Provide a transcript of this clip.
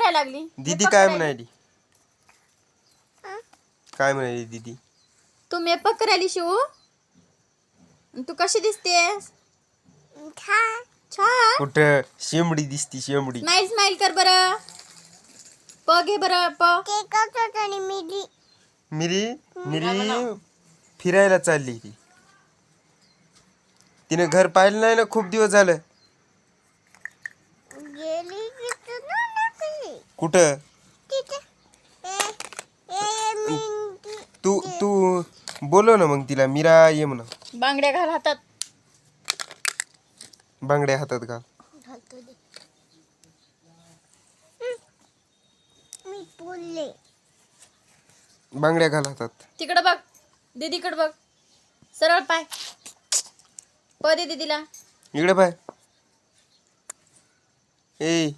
करायला लागली? दीदी काय म्हणाली? काय म्हणाली दीदी? तू मेकअप करायली शिवू? तू कशी दिसतेस? छान. कुठं शेंबडी दिसती शेंबडी. स्माइल स्माइल कर बरं. प घे बरं प. मिरी फिरायला चालली ती. तिने घर पाहिलं नाही ना खूप दिवस झालं. कुठं? तू तू बोलव ना मग तिला. मीरा ये म्हणा. बांगड्या घाल हातात. बांगड्या हातात घाल. बांगड्या घाल हातात. तिकडं बघ. दीदीकडे बघ. सरळ पाय. प दे दीदीला. इकडे पाय. ए